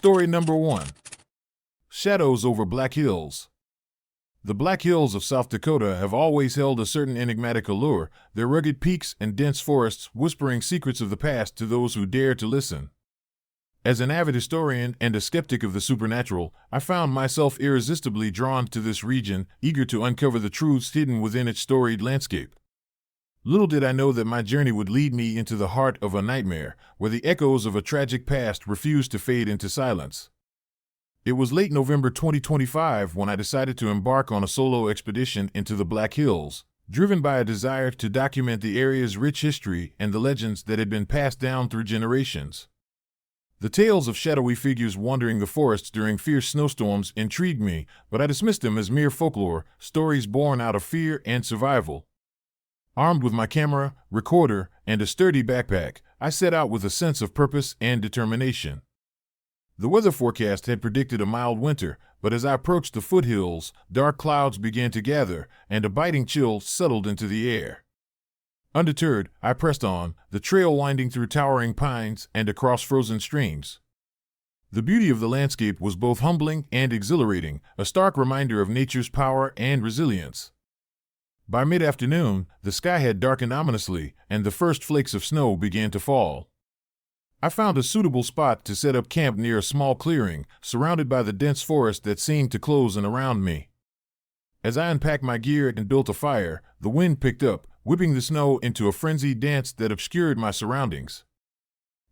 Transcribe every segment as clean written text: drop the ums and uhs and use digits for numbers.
Story number 1. Shadows over Black Hills. The Black Hills of South Dakota have always held a certain enigmatic allure, their rugged peaks and dense forests whispering secrets of the past to those who dare to listen. As an avid historian and a skeptic of the supernatural, I found myself irresistibly drawn to this region, eager to uncover the truths hidden within its storied landscape. Little did I know that my journey would lead me into the heart of a nightmare, where the echoes of a tragic past refused to fade into silence. It was late November 2025 when I decided to embark on a solo expedition into the Black Hills, driven by a desire to document the area's rich history and the legends that had been passed down through generations. The tales of shadowy figures wandering the forests during fierce snowstorms intrigued me, but I dismissed them as mere folklore, stories born out of fear and survival. Armed with my camera, recorder, and a sturdy backpack, I set out with a sense of purpose and determination. The weather forecast had predicted a mild winter, but as I approached the foothills, dark clouds began to gather, and a biting chill settled into the air. Undeterred, I pressed on, the trail winding through towering pines and across frozen streams. The beauty of the landscape was both humbling and exhilarating, a stark reminder of nature's power and resilience. By mid-afternoon, the sky had darkened ominously, and the first flakes of snow began to fall. I found a suitable spot to set up camp near a small clearing, surrounded by the dense forest that seemed to close in around me. As I unpacked my gear and built a fire, the wind picked up, whipping the snow into a frenzied dance that obscured my surroundings.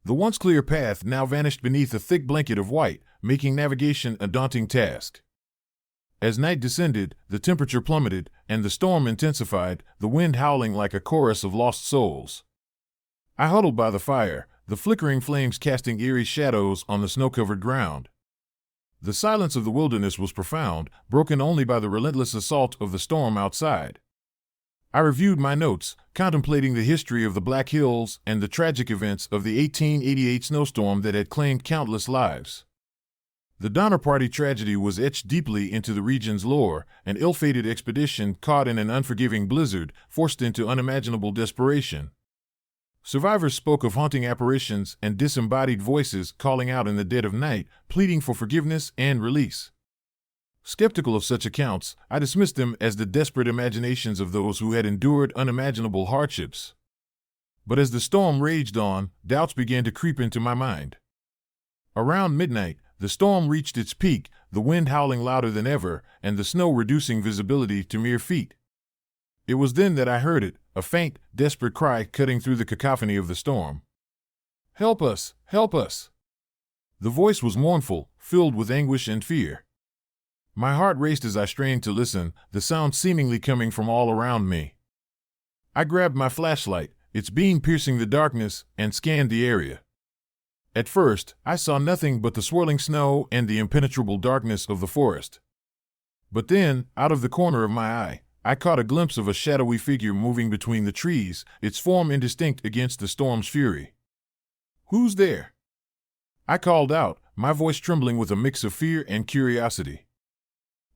The once clear path now vanished beneath a thick blanket of white, making navigation a daunting task. As night descended, the temperature plummeted, and the storm intensified, the wind howling like a chorus of lost souls. I huddled by the fire, the flickering flames casting eerie shadows on the snow-covered ground. The silence of the wilderness was profound, broken only by the relentless assault of the storm outside. I reviewed my notes, contemplating the history of the Black Hills and the tragic events of the 1888 snowstorm that had claimed countless lives. The Donner Party tragedy was etched deeply into the region's lore, an ill-fated expedition caught in an unforgiving blizzard, forced into unimaginable desperation. Survivors spoke of haunting apparitions and disembodied voices calling out in the dead of night, pleading for forgiveness and release. Skeptical of such accounts, I dismissed them as the desperate imaginations of those who had endured unimaginable hardships. But as the storm raged on, doubts began to creep into my mind. Around midnight, the storm reached its peak, the wind howling louder than ever, and the snow reducing visibility to mere feet. It was then that I heard it, a faint, desperate cry cutting through the cacophony of the storm. "Help us! Help us!" The voice was mournful, filled with anguish and fear. My heart raced as I strained to listen, the sound seemingly coming from all around me. I grabbed my flashlight, its beam piercing the darkness, and scanned the area. At first, I saw nothing but the swirling snow and the impenetrable darkness of the forest. But then, out of the corner of my eye, I caught a glimpse of a shadowy figure moving between the trees, its form indistinct against the storm's fury. "Who's there?" I called out, my voice trembling with a mix of fear and curiosity.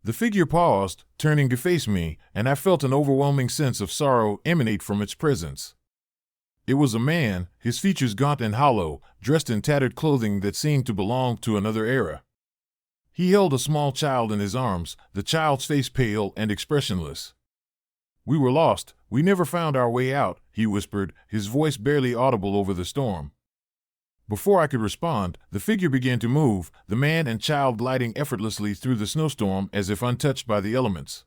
The figure paused, turning to face me, and I felt an overwhelming sense of sorrow emanate from its presence. It was a man, his features gaunt and hollow, dressed in tattered clothing that seemed to belong to another era. He held a small child in his arms, the child's face pale and expressionless. "We were lost, we never found our way out," he whispered, his voice barely audible over the storm. Before I could respond, the figure began to move, the man and child gliding effortlessly through the snowstorm as if untouched by the elements.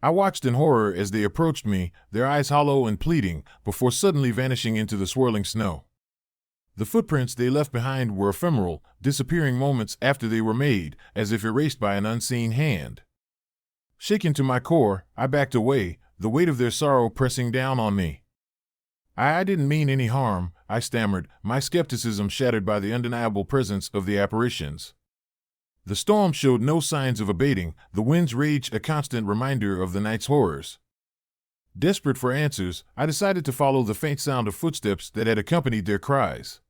I watched in horror as they approached me, their eyes hollow and pleading, before suddenly vanishing into the swirling snow. The footprints they left behind were ephemeral, disappearing moments after they were made, as if erased by an unseen hand. Shaken to my core, I backed away, the weight of their sorrow pressing down on me. I didn't mean any harm," I stammered, my skepticism shattered by the undeniable presence of the apparitions. The storm showed no signs of abating, the wind's rage a constant reminder of the night's horrors. Desperate for answers, I decided to follow the faint sound of footsteps that had accompanied their cries.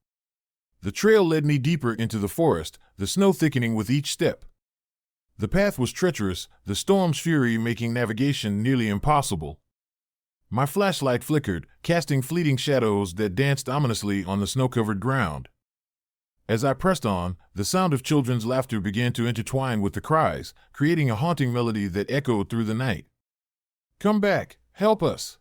The trail led me deeper into the forest, the snow thickening with each step. The path was treacherous, the storm's fury making navigation nearly impossible. My flashlight flickered, casting fleeting shadows that danced ominously on the snow-covered ground. As I pressed on, the sound of children's laughter began to intertwine with the cries, creating a haunting melody that echoed through the night. "Come back! Help us!"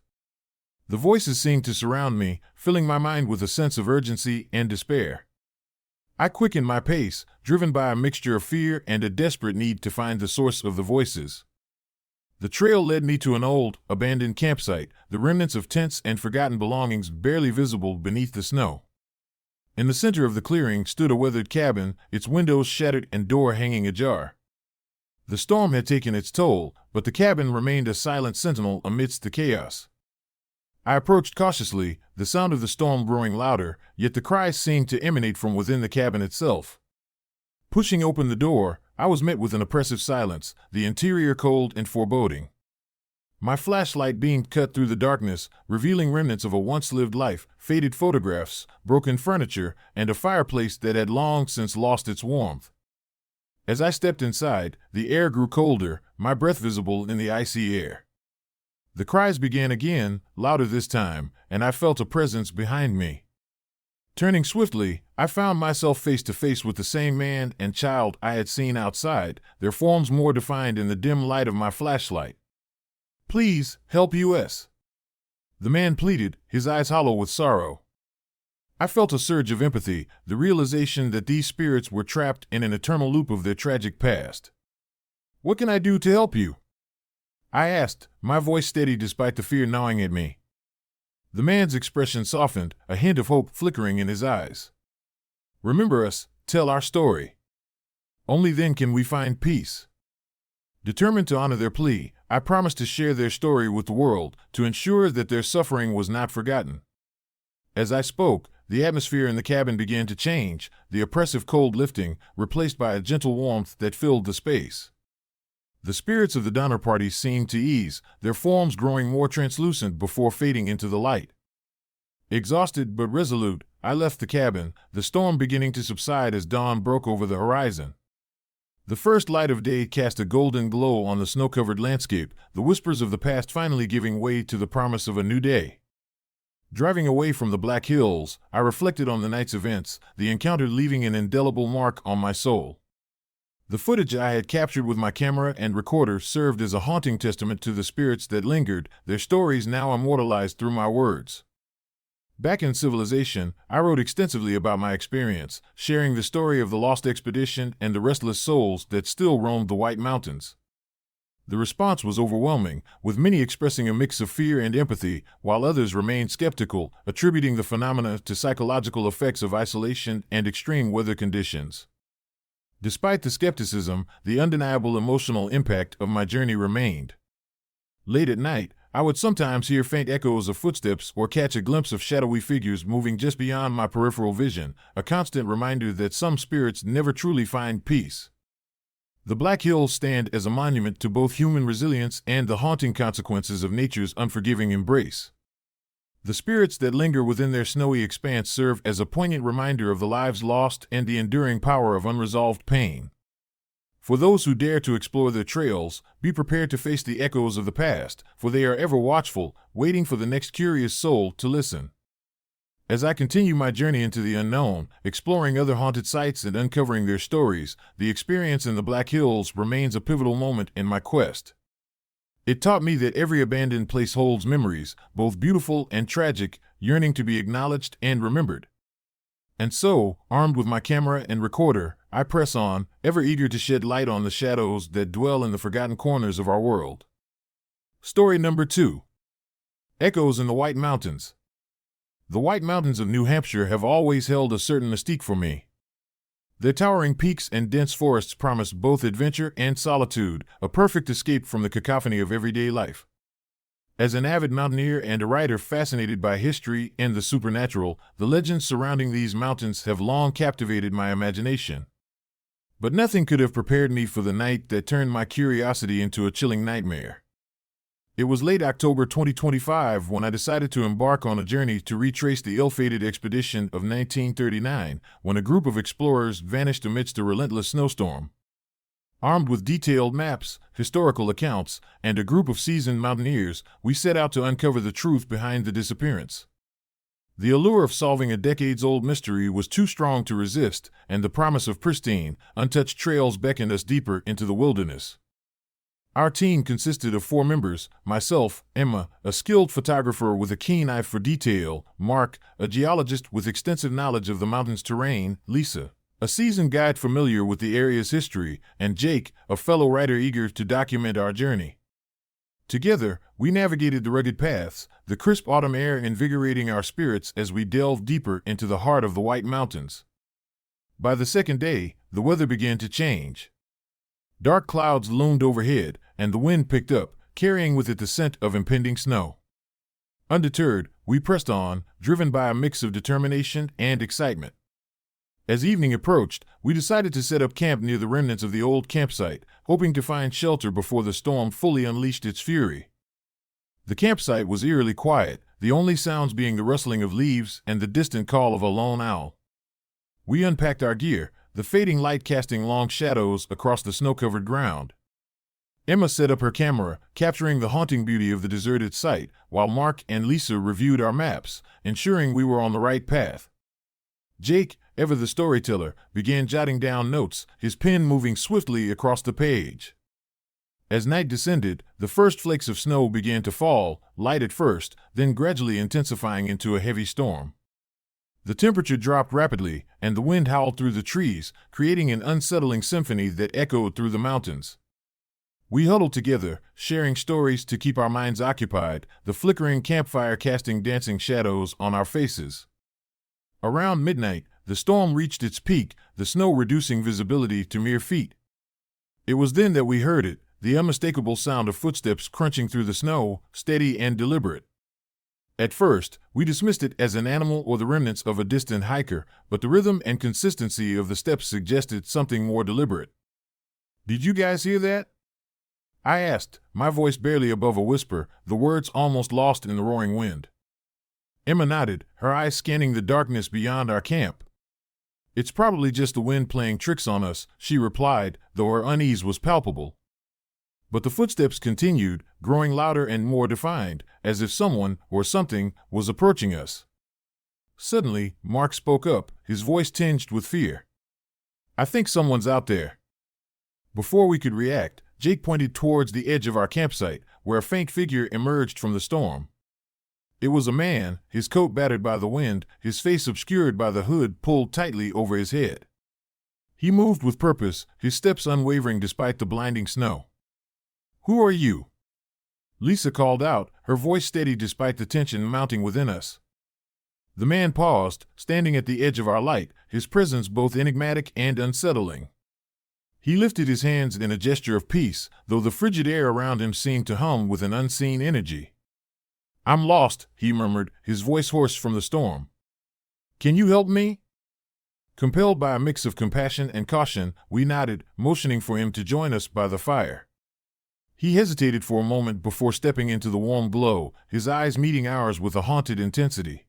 The voices seemed to surround me, filling my mind with a sense of urgency and despair. I quickened my pace, driven by a mixture of fear and a desperate need to find the source of the voices. The trail led me to an old, abandoned campsite, the remnants of tents and forgotten belongings barely visible beneath the snow. In the center of the clearing stood a weathered cabin, its windows shattered and door hanging ajar. The storm had taken its toll, but the cabin remained a silent sentinel amidst the chaos. I approached cautiously, the sound of the storm growing louder, yet the cries seemed to emanate from within the cabin itself. Pushing open the door, I was met with an oppressive silence, the interior cold and foreboding. My flashlight beam cut through the darkness, revealing remnants of a once-lived life, faded photographs, broken furniture, and a fireplace that had long since lost its warmth. As I stepped inside, the air grew colder, my breath visible in the icy air. The cries began again, louder this time, and I felt a presence behind me. Turning swiftly, I found myself face to face with the same man and child I had seen outside, their forms more defined in the dim light of my flashlight. "Please, help us," the man pleaded, his eyes hollow with sorrow. I felt a surge of empathy, the realization that these spirits were trapped in an eternal loop of their tragic past. "What can I do to help you?" I asked, my voice steady despite the fear gnawing at me. The man's expression softened, a hint of hope flickering in his eyes. "Remember us, tell our story. Only then can we find peace." Determined to honor their plea, I promised to share their story with the world, to ensure that their suffering was not forgotten. As I spoke, the atmosphere in the cabin began to change, the oppressive cold lifting, replaced by a gentle warmth that filled the space. The spirits of the Donner Party seemed to ease, their forms growing more translucent before fading into the light. Exhausted but resolute, I left the cabin, the storm beginning to subside as dawn broke over the horizon. The first light of day cast a golden glow on the snow-covered landscape, the whispers of the past finally giving way to the promise of a new day. Driving away from the Black Hills, I reflected on the night's events, the encounter leaving an indelible mark on my soul. The footage I had captured with my camera and recorder served as a haunting testament to the spirits that lingered, their stories now immortalized through my words. Back in civilization, I wrote extensively about my experience, sharing the story of the lost expedition and the restless souls that still roamed the White Mountains. The response was overwhelming, with many expressing a mix of fear and empathy, while others remained skeptical, attributing the phenomena to psychological effects of isolation and extreme weather conditions. Despite the skepticism, the undeniable emotional impact of my journey remained. Late at night, I would sometimes hear faint echoes of footsteps or catch a glimpse of shadowy figures moving just beyond my peripheral vision, a constant reminder that some spirits never truly find peace. The Black Hills stand as a monument to both human resilience and the haunting consequences of nature's unforgiving embrace. The spirits that linger within their snowy expanse serve as a poignant reminder of the lives lost and the enduring power of unresolved pain. For those who dare to explore their trails, be prepared to face the echoes of the past, for they are ever watchful, waiting for the next curious soul to listen. As I continue my journey into the unknown, exploring other haunted sites and uncovering their stories, the experience in the Black Hills remains a pivotal moment in my quest. It taught me that every abandoned place holds memories, both beautiful and tragic, yearning to be acknowledged and remembered. And so, armed with my camera and recorder, I press on, ever eager to shed light on the shadows that dwell in the forgotten corners of our world. Story number 2. Echoes in the White Mountains. The White Mountains of New Hampshire have always held a certain mystique for me. Their towering peaks and dense forests promise both adventure and solitude, a perfect escape from the cacophony of everyday life. As an avid mountaineer and a writer fascinated by history and the supernatural, the legends surrounding these mountains have long captivated my imagination. But nothing could have prepared me for the night that turned my curiosity into a chilling nightmare. It was late October 2025 when I decided to embark on a journey to retrace the ill-fated expedition of 1939, when a group of explorers vanished amidst a relentless snowstorm. Armed with detailed maps, historical accounts, and a group of seasoned mountaineers, we set out to uncover the truth behind the disappearance. The allure of solving a decades-old mystery was too strong to resist, and the promise of pristine, untouched trails beckoned us deeper into the wilderness. Our team consisted of 4 members: myself, Emma, a skilled photographer with a keen eye for detail; Mark, a geologist with extensive knowledge of the mountain's terrain; Lisa, a seasoned guide familiar with the area's history; and Jake, a fellow writer eager to document our journey. Together, we navigated the rugged paths, the crisp autumn air invigorating our spirits as we delved deeper into the heart of the White Mountains. By the second day, the weather began to change. Dark clouds loomed overhead, and the wind picked up, carrying with it the scent of impending snow. Undeterred, we pressed on, driven by a mix of determination and excitement. As evening approached, we decided to set up camp near the remnants of the old campsite, hoping to find shelter before the storm fully unleashed its fury. The campsite was eerily quiet, the only sounds being the rustling of leaves and the distant call of a lone owl. We unpacked our gear, the fading light casting long shadows across the snow-covered ground. Emma set up her camera, capturing the haunting beauty of the deserted site, while Mark and Lisa reviewed our maps, ensuring we were on the right path. Jake, ever the storyteller, began jotting down notes, his pen moving swiftly across the page. As night descended, the first flakes of snow began to fall, light at first, then gradually intensifying into a heavy storm. The temperature dropped rapidly, and the wind howled through the trees, creating an unsettling symphony that echoed through the mountains. We huddled together, sharing stories to keep our minds occupied, the flickering campfire casting dancing shadows on our faces. Around midnight, the storm reached its peak, the snow reducing visibility to mere feet. It was then that we heard it, the unmistakable sound of footsteps crunching through the snow, steady and deliberate. At first, we dismissed it as an animal or the remnants of a distant hiker, but the rhythm and consistency of the steps suggested something more deliberate. "Did you guys hear that?" I asked, my voice barely above a whisper, the words almost lost in the roaring wind. Emma nodded, her eyes scanning the darkness beyond our camp. "It's probably just the wind playing tricks on us," she replied, though her unease was palpable. But the footsteps continued, growing louder and more defined, as if someone, or something, was approaching us. Suddenly, Mark spoke up, his voice tinged with fear. "I think someone's out there." Before we could react, Jake pointed towards the edge of our campsite, where a faint figure emerged from the storm. It was a man, his coat battered by the wind, his face obscured by the hood pulled tightly over his head. He moved with purpose, his steps unwavering despite the blinding snow. "Who are you?" Lisa called out, her voice steady despite the tension mounting within us. The man paused, standing at the edge of our light, his presence both enigmatic and unsettling. He lifted his hands in a gesture of peace, though the frigid air around him seemed to hum with an unseen energy. "I'm lost," he murmured, his voice hoarse from the storm. "Can you help me?" Compelled by a mix of compassion and caution, we nodded, motioning for him to join us by the fire. He hesitated for a moment before stepping into the warm glow, his eyes meeting ours with a haunted intensity.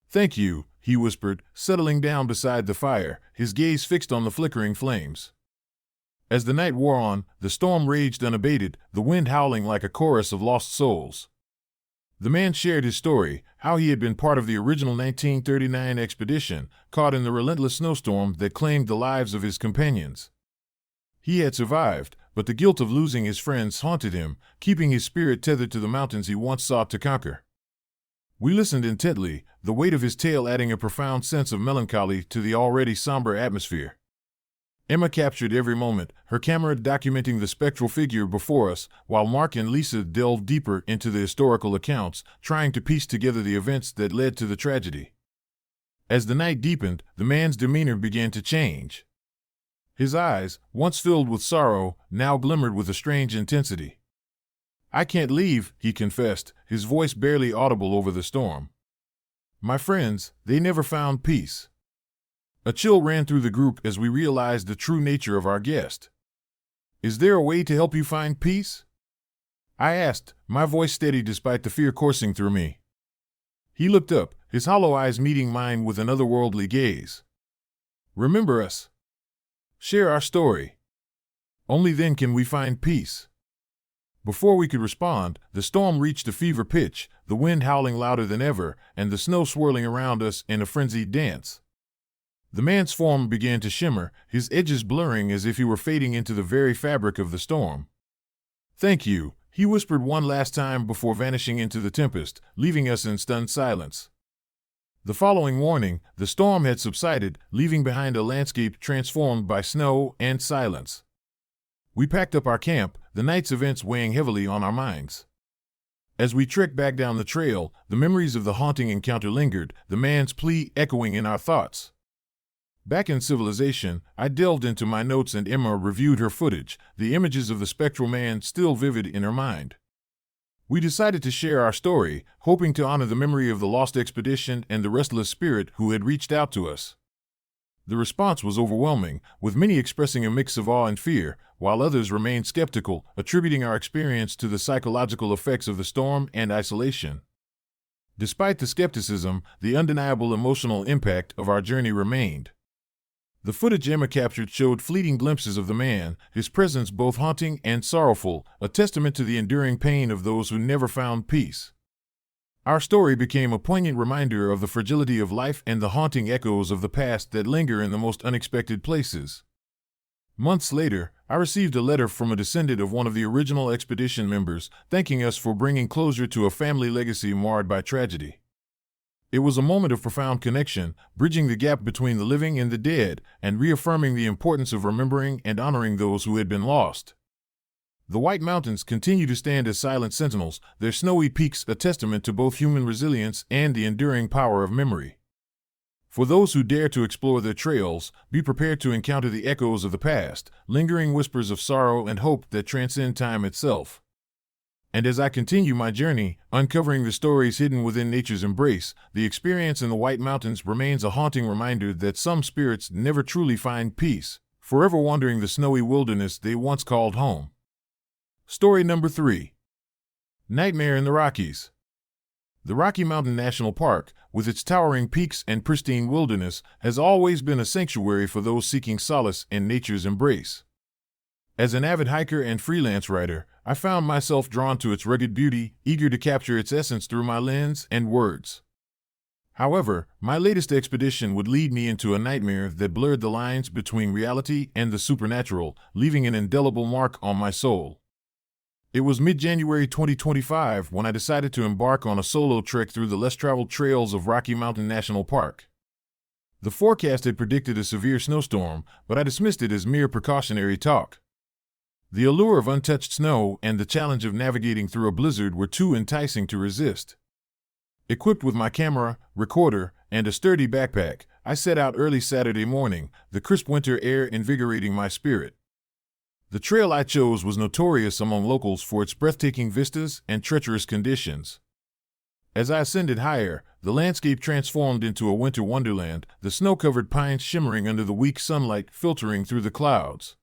"Thank you," he whispered, settling down beside the fire, his gaze fixed on the flickering flames. As the night wore on, the storm raged unabated, the wind howling like a chorus of lost souls. The man shared his story, how he had been part of the original 1939 expedition, caught in the relentless snowstorm that claimed the lives of his companions. He had survived, but the guilt of losing his friends haunted him, keeping his spirit tethered to the mountains he once sought to conquer. We listened intently, the weight of his tale adding a profound sense of melancholy to the already somber atmosphere. Emma captured every moment, her camera documenting the spectral figure before us, while Mark and Lisa delved deeper into the historical accounts, trying to piece together the events that led to the tragedy. As the night deepened, the man's demeanor began to change. His eyes, once filled with sorrow, now glimmered with a strange intensity. "I can't leave," he confessed, his voice barely audible over the storm. "My friends, they never found peace." A chill ran through the group as we realized the true nature of our guest. "Is there a way to help you find peace?" I asked, my voice steady despite the fear coursing through me. He looked up, his hollow eyes meeting mine with an otherworldly gaze. "Remember us. Share our story. Only then can we find peace." Before we could respond, the storm reached a fever pitch, the wind howling louder than ever, and the snow swirling around us in a frenzied dance. The man's form began to shimmer, his edges blurring as if he were fading into the very fabric of the storm. "Thank you," he whispered one last time before vanishing into the tempest, leaving us in stunned silence. The following morning, the storm had subsided, leaving behind a landscape transformed by snow and silence. We packed up our camp, the night's events weighing heavily on our minds. As we trekked back down the trail, the memories of the haunting encounter lingered, the man's plea echoing in our thoughts. Back in civilization, I delved into my notes and Emma reviewed her footage, the images of the spectral man still vivid in her mind. We decided to share our story, hoping to honor the memory of the lost expedition and the restless spirit who had reached out to us. The response was overwhelming, with many expressing a mix of awe and fear, while others remained skeptical, attributing our experience to the psychological effects of the storm and isolation. Despite the skepticism, the undeniable emotional impact of our journey remained. The footage Emma captured showed fleeting glimpses of the man, his presence both haunting and sorrowful, a testament to the enduring pain of those who never found peace. Our story became a poignant reminder of the fragility of life and the haunting echoes of the past that linger in the most unexpected places. Months later, I received a letter from a descendant of one of the original expedition members, thanking us for bringing closure to a family legacy marred by tragedy. It was a moment of profound connection, bridging the gap between the living and the dead, and reaffirming the importance of remembering and honoring those who had been lost. The White Mountains continue to stand as silent sentinels, their snowy peaks a testament to both human resilience and the enduring power of memory. For those who dare to explore their trails, be prepared to encounter the echoes of the past, lingering whispers of sorrow and hope that transcend time itself. And as I continue my journey, uncovering the stories hidden within nature's embrace, the experience in the White Mountains remains a haunting reminder that some spirits never truly find peace, forever wandering the snowy wilderness they once called home. Story number 3. Nightmare in the Rockies. The Rocky Mountain National Park, with its towering peaks and pristine wilderness, has always been a sanctuary for those seeking solace in nature's embrace. As an avid hiker and freelance writer, I found myself drawn to its rugged beauty, eager to capture its essence through my lens and words. However, my latest expedition would lead me into a nightmare that blurred the lines between reality and the supernatural, leaving an indelible mark on my soul. It was mid-January 2025 when I decided to embark on a solo trek through the less-traveled trails of Rocky Mountain National Park. The forecast had predicted a severe snowstorm, but I dismissed it as mere precautionary talk. The allure of untouched snow and the challenge of navigating through a blizzard were too enticing to resist. Equipped with my camera, recorder, and a sturdy backpack, I set out early Saturday morning, the crisp winter air invigorating my spirit. The trail I chose was notorious among locals for its breathtaking vistas and treacherous conditions. As I ascended higher, the landscape transformed into a winter wonderland, the snow-covered pines shimmering under the weak sunlight filtering through the clouds.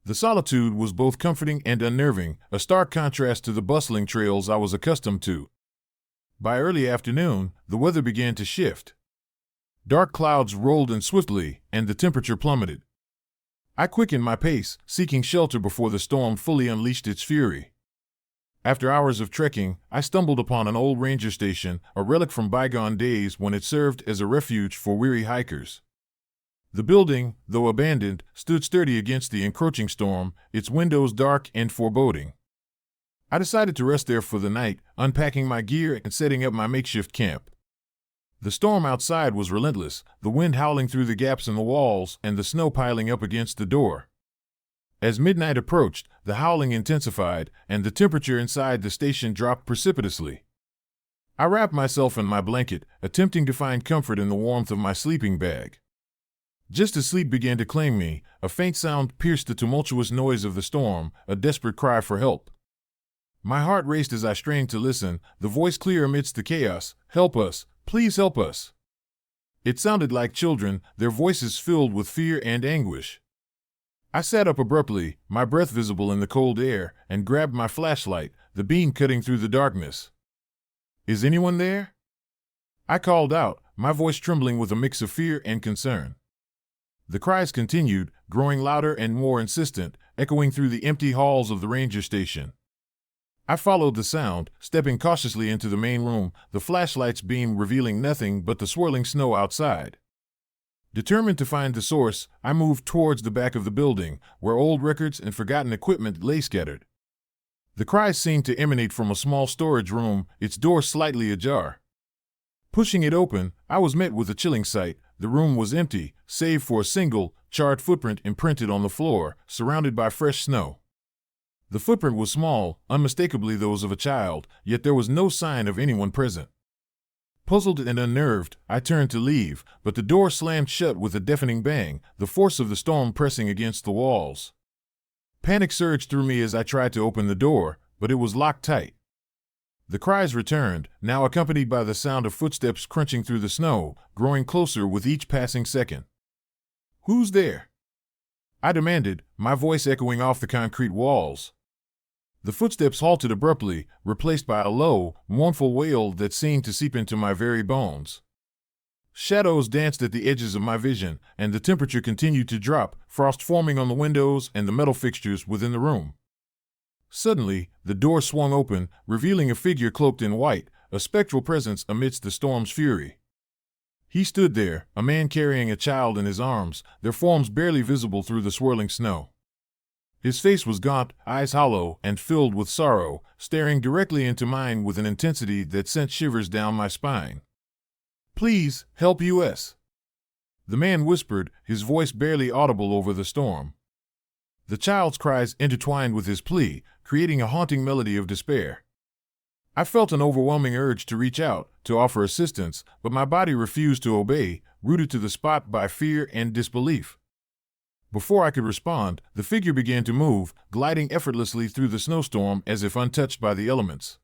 The solitude was both comforting and unnerving, a stark contrast to the bustling trails I was accustomed to. By early afternoon, the weather began to shift. Dark clouds rolled in swiftly, and the temperature plummeted. I quickened my pace, seeking shelter before the storm fully unleashed its fury. After hours of trekking, I stumbled upon an old ranger station, a relic from bygone days when it served as a refuge for weary hikers. The building, though abandoned, stood sturdy against the encroaching storm, its windows dark and foreboding. I decided to rest there for the night, unpacking my gear and setting up my makeshift camp. The storm outside was relentless, the wind howling through the gaps in the walls and the snow piling up against the door. As midnight approached, the howling intensified, and the temperature inside the station dropped precipitously. I wrapped myself in my blanket, attempting to find comfort in the warmth of my sleeping bag. Just as sleep began to claim me, a faint sound pierced the tumultuous noise of the storm, a desperate cry for help. My heart raced as I strained to listen, the voice clear amidst the chaos, "Help us, please help us." It sounded like children, their voices filled with fear and anguish. I sat up abruptly, my breath visible in the cold air, and grabbed my flashlight, the beam cutting through the darkness. "Is anyone there?" I called out, my voice trembling with a mix of fear and concern. The cries continued, growing louder and more insistent, echoing through the empty halls of the ranger station. I followed the sound, stepping cautiously into the main room, the flashlight's beam revealing nothing but the swirling snow outside. Determined to find the source, I moved towards the back of the building, where old records and forgotten equipment lay scattered. The cries seemed to emanate from a small storage room, its door slightly ajar. Pushing it open, I was met with a chilling sight. The room was empty, save for a single, charred footprint imprinted on the floor, surrounded by fresh snow. The footprint was small, unmistakably those of a child, yet there was no sign of anyone present. Puzzled and unnerved, I turned to leave, but the door slammed shut with a deafening bang, the force of the storm pressing against the walls. Panic surged through me as I tried to open the door, but it was locked tight. The cries returned, now accompanied by the sound of footsteps crunching through the snow, growing closer with each passing second. "Who's there?" I demanded, my voice echoing off the concrete walls. The footsteps halted abruptly, replaced by a low, mournful wail that seemed to seep into my very bones. Shadows danced at the edges of my vision, and the temperature continued to drop, frost forming on the windows and the metal fixtures within the room. Suddenly, the door swung open, revealing a figure cloaked in white, a spectral presence amidst the storm's fury. He stood there, a man carrying a child in his arms, their forms barely visible through the swirling snow. His face was gaunt, eyes hollow, and filled with sorrow, staring directly into mine with an intensity that sent shivers down my spine. "Please, help us," the man whispered, his voice barely audible over the storm. The child's cries intertwined with his plea, creating a haunting melody of despair. I felt an overwhelming urge to reach out, to offer assistance, but my body refused to obey, rooted to the spot by fear and disbelief. Before I could respond, the figure began to move, gliding effortlessly through the snowstorm as if untouched by the elements.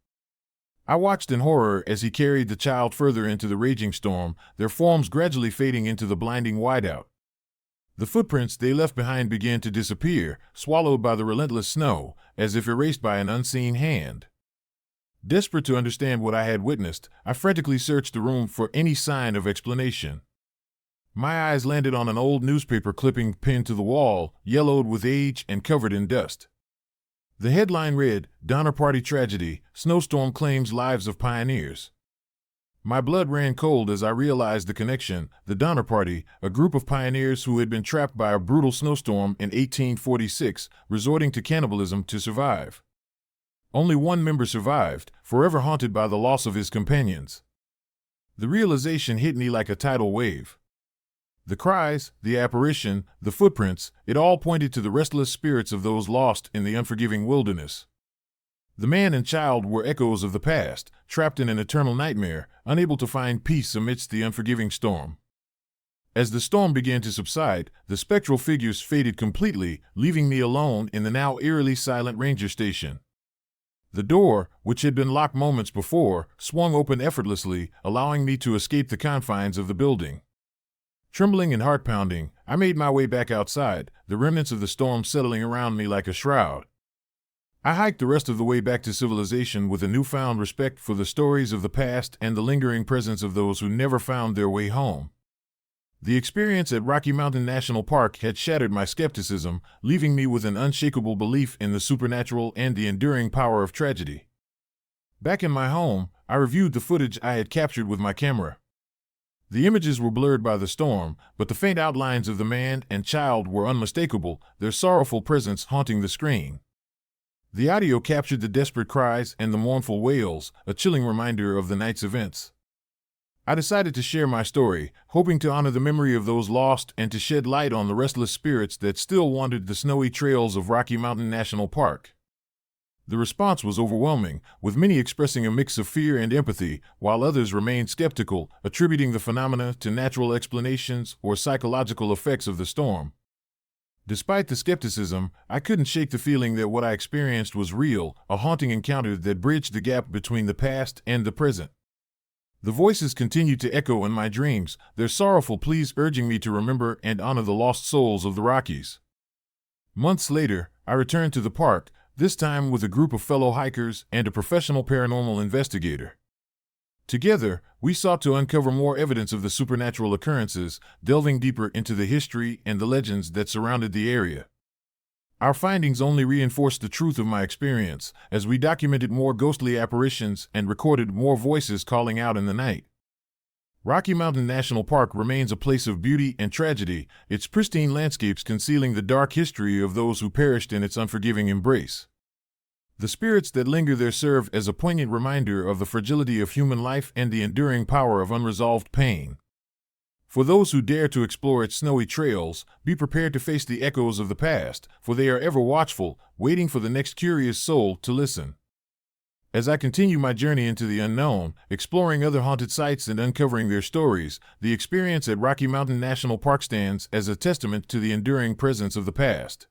I watched in horror as he carried the child further into the raging storm, their forms gradually fading into the blinding whiteout. The footprints they left behind began to disappear, swallowed by the relentless snow, as if erased by an unseen hand. Desperate to understand what I had witnessed, I frantically searched the room for any sign of explanation. My eyes landed on an old newspaper clipping pinned to the wall, yellowed with age and covered in dust. The headline read, "Donner Party Tragedy, Snowstorm Claims Lives of Pioneers." My blood ran cold as I realized the connection. The Donner Party, a group of pioneers who had been trapped by a brutal snowstorm in 1846, resorting to cannibalism to survive. Only one member survived, forever haunted by the loss of his companions. The realization hit me like a tidal wave. The cries, the apparition, the footprints, it all pointed to the restless spirits of those lost in the unforgiving wilderness. The man and child were echoes of the past, trapped in an eternal nightmare, unable to find peace amidst the unforgiving storm. As the storm began to subside, the spectral figures faded completely, leaving me alone in the now eerily silent ranger station. The door, which had been locked moments before, swung open effortlessly, allowing me to escape the confines of the building. Trembling and heart-pounding, I made my way back outside, the remnants of the storm settling around me like a shroud. I hiked the rest of the way back to civilization with a newfound respect for the stories of the past and the lingering presence of those who never found their way home. The experience at Rocky Mountain National Park had shattered my skepticism, leaving me with an unshakable belief in the supernatural and the enduring power of tragedy. Back in my home, I reviewed the footage I had captured with my camera. The images were blurred by the storm, but the faint outlines of the man and child were unmistakable, their sorrowful presence haunting the screen. The audio captured the desperate cries and the mournful wails, a chilling reminder of the night's events. I decided to share my story, hoping to honor the memory of those lost and to shed light on the restless spirits that still wandered the snowy trails of Rocky Mountain National Park. The response was overwhelming, with many expressing a mix of fear and empathy, while others remained skeptical, attributing the phenomena to natural explanations or psychological effects of the storm. Despite the skepticism, I couldn't shake the feeling that what I experienced was real, a haunting encounter that bridged the gap between the past and the present. The voices continued to echo in my dreams, their sorrowful pleas urging me to remember and honor the lost souls of the Rockies. Months later, I returned to the park, this time with a group of fellow hikers and a professional paranormal investigator. Together, we sought to uncover more evidence of the supernatural occurrences, delving deeper into the history and the legends that surrounded the area. Our findings only reinforced the truth of my experience, as we documented more ghostly apparitions and recorded more voices calling out in the night. Rocky Mountain National Park remains a place of beauty and tragedy, its pristine landscapes concealing the dark history of those who perished in its unforgiving embrace. The spirits that linger there serve as a poignant reminder of the fragility of human life and the enduring power of unresolved pain. For those who dare to explore its snowy trails, be prepared to face the echoes of the past, for they are ever watchful, waiting for the next curious soul to listen. As I continue my journey into the unknown, exploring other haunted sites and uncovering their stories, the experience at Rocky Mountain National Park stands as a testament to the enduring presence of the past.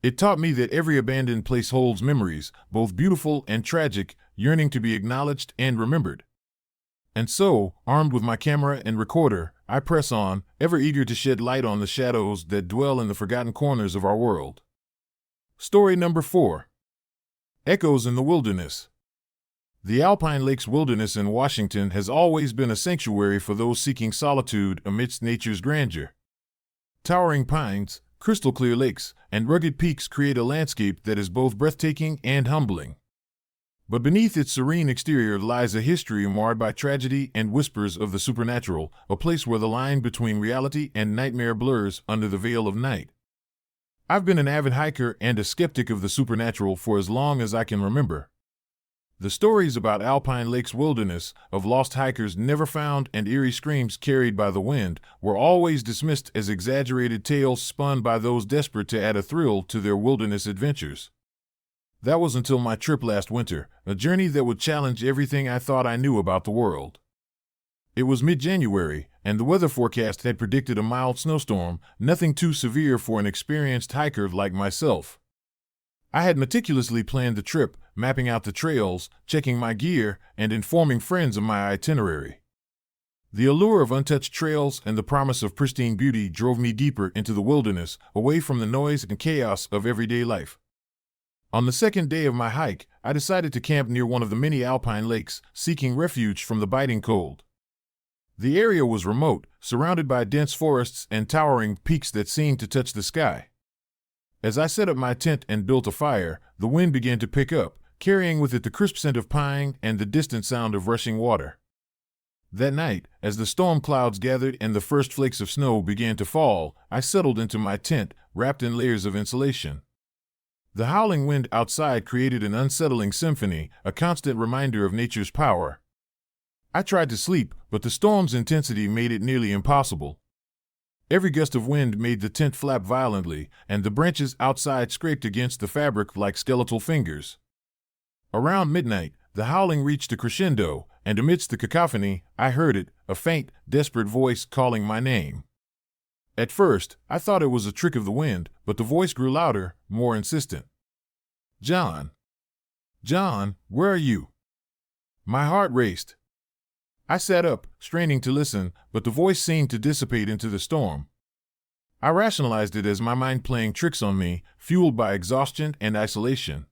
It taught me that every abandoned place holds memories, both beautiful and tragic, yearning to be acknowledged and remembered. And so, armed with my camera and recorder, I press on, ever eager to shed light on the shadows that dwell in the forgotten corners of our world. Story number 4. Echoes in the Wilderness. The Alpine Lakes Wilderness in Washington has always been a sanctuary for those seeking solitude amidst nature's grandeur. Towering pines, crystal-clear lakes, and rugged peaks create a landscape that is both breathtaking and humbling. But beneath its serene exterior lies a history marred by tragedy and whispers of the supernatural, a place where the line between reality and nightmare blurs under the veil of night. I've been an avid hiker and a skeptic of the supernatural for as long as I can remember. The stories about Alpine Lakes Wilderness, of lost hikers never found and eerie screams carried by the wind, were always dismissed as exaggerated tales spun by those desperate to add a thrill to their wilderness adventures. That was until my trip last winter, a journey that would challenge everything I thought I knew about the world. It was mid-January, and the weather forecast had predicted a mild snowstorm, nothing too severe for an experienced hiker like myself. I had meticulously planned the trip, mapping out the trails, checking my gear, and informing friends of my itinerary. The allure of untouched trails and the promise of pristine beauty drove me deeper into the wilderness, away from the noise and chaos of everyday life. On the second day of my hike, I decided to camp near one of the many alpine lakes, seeking refuge from the biting cold. The area was remote, surrounded by dense forests and towering peaks that seemed to touch the sky. As I set up my tent and built a fire, the wind began to pick up, carrying with it the crisp scent of pine and the distant sound of rushing water. That night, as the storm clouds gathered and the first flakes of snow began to fall, I settled into my tent, wrapped in layers of insulation. The howling wind outside created an unsettling symphony, a constant reminder of nature's power. I tried to sleep, but the storm's intensity made it nearly impossible. Every gust of wind made the tent flap violently, and the branches outside scraped against the fabric like skeletal fingers. Around midnight, the howling reached a crescendo, and amidst the cacophony, I heard it, a faint, desperate voice calling my name. At first, I thought it was a trick of the wind, but the voice grew louder, more insistent. John. John, where are you? My heart raced. I sat up, straining to listen, but the voice seemed to dissipate into the storm. I rationalized it as my mind playing tricks on me, fueled by exhaustion and isolation.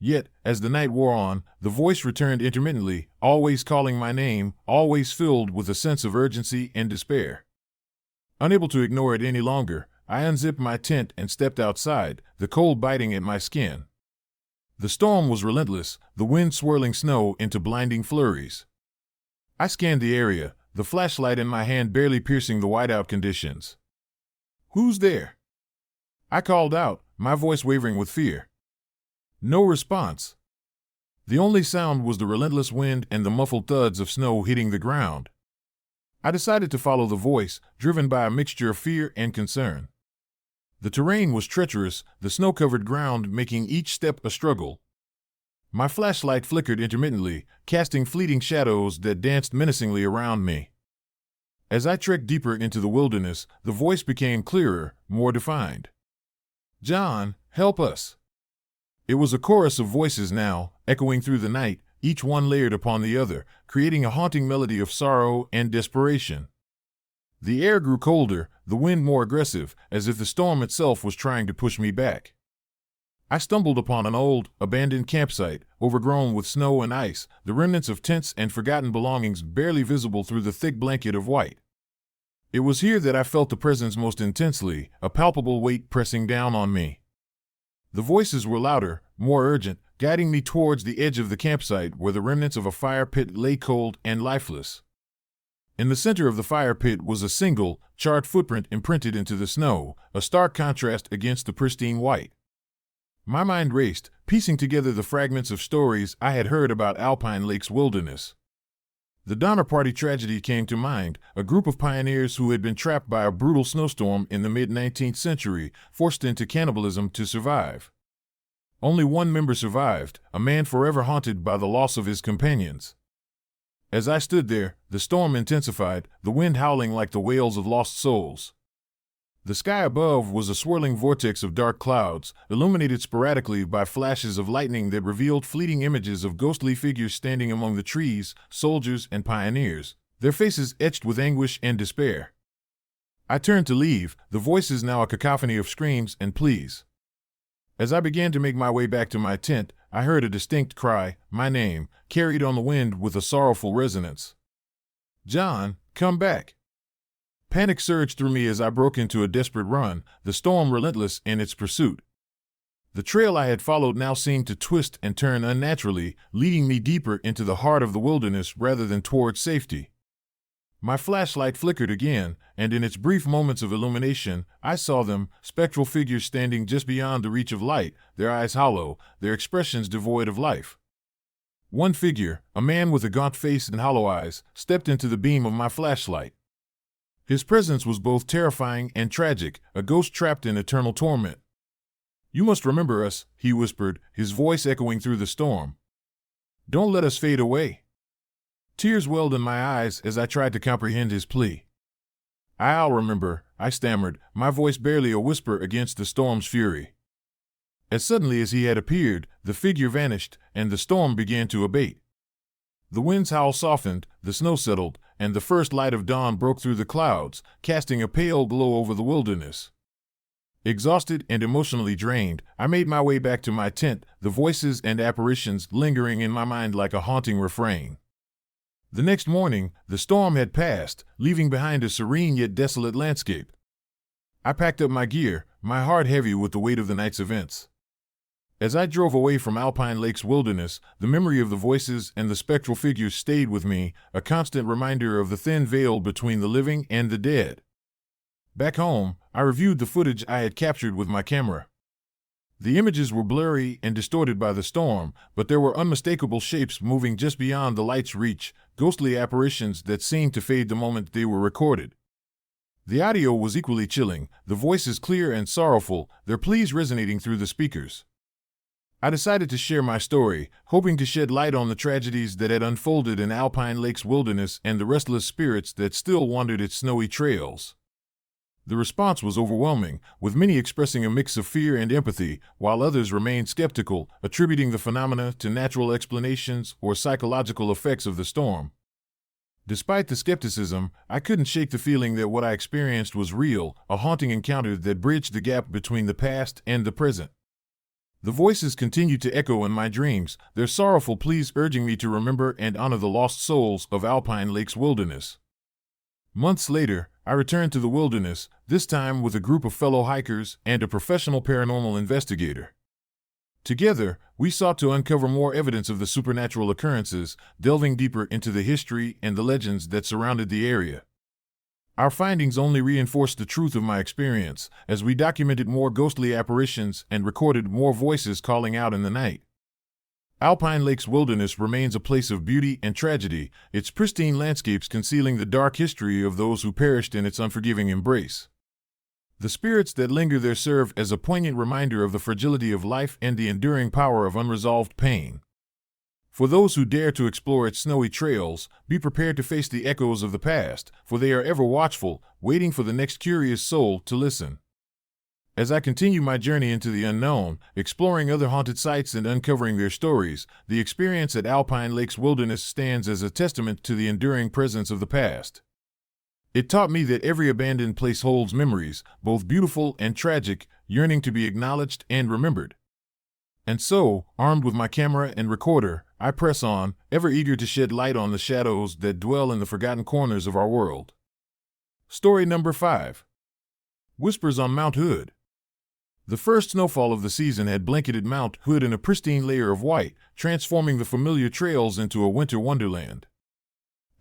Yet, as the night wore on, the voice returned intermittently, always calling my name, always filled with a sense of urgency and despair. Unable to ignore it any longer, I unzipped my tent and stepped outside, the cold biting at my skin. The storm was relentless, the wind swirling snow into blinding flurries. I scanned the area, the flashlight in my hand barely piercing the whiteout conditions. Who's there? I called out, my voice wavering with fear. No response. The only sound was the relentless wind and the muffled thuds of snow hitting the ground. I decided to follow the voice, driven by a mixture of fear and concern. The terrain was treacherous, the snow-covered ground making each step a struggle. My flashlight flickered intermittently, casting fleeting shadows that danced menacingly around me. As I trekked deeper into the wilderness, the voice became clearer, more defined. John, help us. It was a chorus of voices now, echoing through the night, each one layered upon the other, creating a haunting melody of sorrow and desperation. The air grew colder, the wind more aggressive, as if the storm itself was trying to push me back. I stumbled upon an old, abandoned campsite, overgrown with snow and ice, the remnants of tents and forgotten belongings barely visible through the thick blanket of white. It was here that I felt the presence most intensely, a palpable weight pressing down on me. The voices were louder, more urgent, guiding me towards the edge of the campsite where the remnants of a fire pit lay cold and lifeless. In the center of the fire pit was a single, charred footprint imprinted into the snow, a stark contrast against the pristine white. My mind raced, piecing together the fragments of stories I had heard about Alpine Lake's wilderness. The Donner Party tragedy came to mind, a group of pioneers who had been trapped by a brutal snowstorm in the mid-19th century, forced into cannibalism to survive. Only one member survived, a man forever haunted by the loss of his companions. As I stood there, the storm intensified, the wind howling like the wails of lost souls. The sky above was a swirling vortex of dark clouds, illuminated sporadically by flashes of lightning that revealed fleeting images of ghostly figures standing among the trees, soldiers and pioneers, their faces etched with anguish and despair. I turned to leave, the voices now a cacophony of screams and pleas. As I began to make my way back to my tent, I heard a distinct cry, my name, carried on the wind with a sorrowful resonance. "John, come back." Panic surged through me as I broke into a desperate run, the storm relentless in its pursuit. The trail I had followed now seemed to twist and turn unnaturally, leading me deeper into the heart of the wilderness rather than towards safety. My flashlight flickered again, and in its brief moments of illumination, I saw them, spectral figures standing just beyond the reach of light, their eyes hollow, their expressions devoid of life. One figure, a man with a gaunt face and hollow eyes, stepped into the beam of my flashlight. His presence was both terrifying and tragic, a ghost trapped in eternal torment. "You must remember us," he whispered, his voice echoing through the storm. "Don't let us fade away." Tears welled in my eyes as I tried to comprehend his plea. "I'll remember," I stammered, my voice barely a whisper against the storm's fury. As suddenly as he had appeared, the figure vanished, and the storm began to abate. The wind's howl softened, the snow settled, and the first light of dawn broke through the clouds, casting a pale glow over the wilderness. Exhausted and emotionally drained, I made my way back to my tent, the voices and apparitions lingering in my mind like a haunting refrain. The next morning, the storm had passed, leaving behind a serene yet desolate landscape. I packed up my gear, my heart heavy with the weight of the night's events. As I drove away from Alpine Lake's wilderness, the memory of the voices and the spectral figures stayed with me, a constant reminder of the thin veil between the living and the dead. Back home, I reviewed the footage I had captured with my camera. The images were blurry and distorted by the storm, but there were unmistakable shapes moving just beyond the light's reach, ghostly apparitions that seemed to fade the moment they were recorded. The audio was equally chilling, the voices clear and sorrowful, their pleas resonating through the speakers. I decided to share my story, hoping to shed light on the tragedies that had unfolded in Alpine Lake's wilderness and the restless spirits that still wandered its snowy trails. The response was overwhelming, with many expressing a mix of fear and empathy, while others remained skeptical, attributing the phenomena to natural explanations or psychological effects of the storm. Despite the skepticism, I couldn't shake the feeling that what I experienced was real, a haunting encounter that bridged the gap between the past and the present. The voices continued to echo in my dreams, their sorrowful pleas urging me to remember and honor the lost souls of Alpine Lake's wilderness. Months later, I returned to the wilderness, this time with a group of fellow hikers and a professional paranormal investigator. Together, we sought to uncover more evidence of the supernatural occurrences, delving deeper into the history and the legends that surrounded the area. Our findings only reinforced the truth of my experience, as we documented more ghostly apparitions and recorded more voices calling out in the night. Alpine Lake's wilderness remains a place of beauty and tragedy, its pristine landscapes concealing the dark history of those who perished in its unforgiving embrace. The spirits that linger there serve as a poignant reminder of the fragility of life and the enduring power of unresolved pain. For those who dare to explore its snowy trails, be prepared to face the echoes of the past, for they are ever watchful, waiting for the next curious soul to listen. As I continue my journey into the unknown, exploring other haunted sites and uncovering their stories, the experience at Alpine Lake's wilderness stands as a testament to the enduring presence of the past. It taught me that every abandoned place holds memories, both beautiful and tragic, yearning to be acknowledged and remembered. And so, armed with my camera and recorder, I press on, ever eager to shed light on the shadows that dwell in the forgotten corners of our world. Story number 5. Whispers on Mount Hood. The first snowfall of the season had blanketed Mount Hood in a pristine layer of white, transforming the familiar trails into a winter wonderland.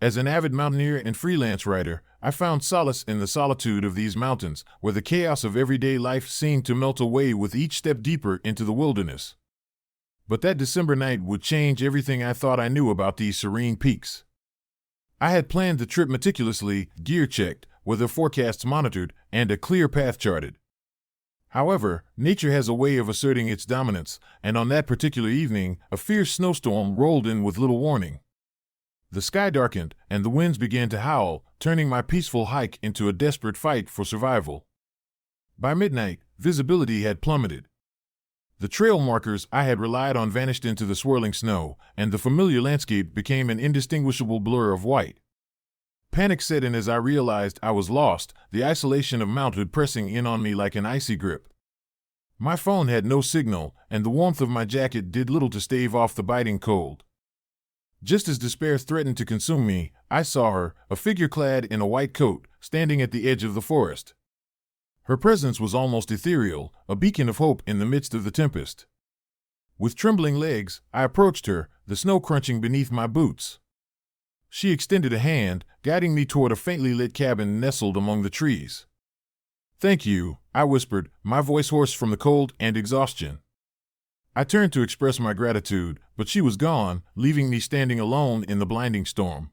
As an avid mountaineer and freelance writer, I found solace in the solitude of these mountains, where the chaos of everyday life seemed to melt away with each step deeper into the wilderness. But that December night would change everything I thought I knew about these serene peaks. I had planned the trip meticulously, gear checked, weather forecasts monitored, and a clear path charted. However, nature has a way of asserting its dominance, and on that particular evening, a fierce snowstorm rolled in with little warning. The sky darkened, and the winds began to howl, turning my peaceful hike into a desperate fight for survival. By midnight, visibility had plummeted. The trail markers I had relied on vanished into the swirling snow, and the familiar landscape became an indistinguishable blur of white. Panic set in as I realized I was lost, the isolation of Mount Hood pressing in on me like an icy grip. My phone had no signal, and the warmth of my jacket did little to stave off the biting cold. Just as despair threatened to consume me, I saw her, a figure clad in a white coat, standing at the edge of the forest. Her presence was almost ethereal, a beacon of hope in the midst of the tempest. With trembling legs, I approached her, the snow crunching beneath my boots. She extended a hand, guiding me toward a faintly lit cabin nestled among the trees. "Thank you," I whispered, my voice hoarse from the cold and exhaustion. I turned to express my gratitude, but she was gone, leaving me standing alone in the blinding storm.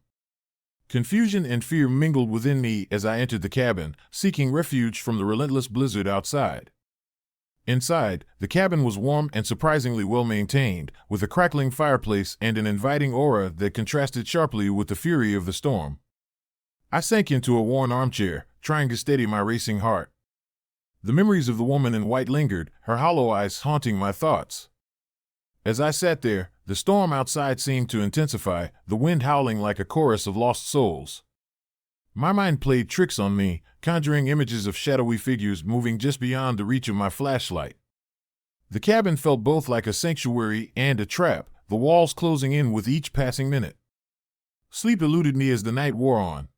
Confusion and fear mingled within me as I entered the cabin, seeking refuge from the relentless blizzard outside. Inside, the cabin was warm and surprisingly well maintained, with a crackling fireplace and an inviting aura that contrasted sharply with the fury of the storm. I sank into a worn armchair, trying to steady my racing heart. The memories of the woman in white lingered, her hollow eyes haunting my thoughts. As I sat there, the storm outside seemed to intensify, the wind howling like a chorus of lost souls. My mind played tricks on me, conjuring images of shadowy figures moving just beyond the reach of my flashlight. The cabin felt both like a sanctuary and a trap, the walls closing in with each passing minute. Sleep eluded me as the night wore on.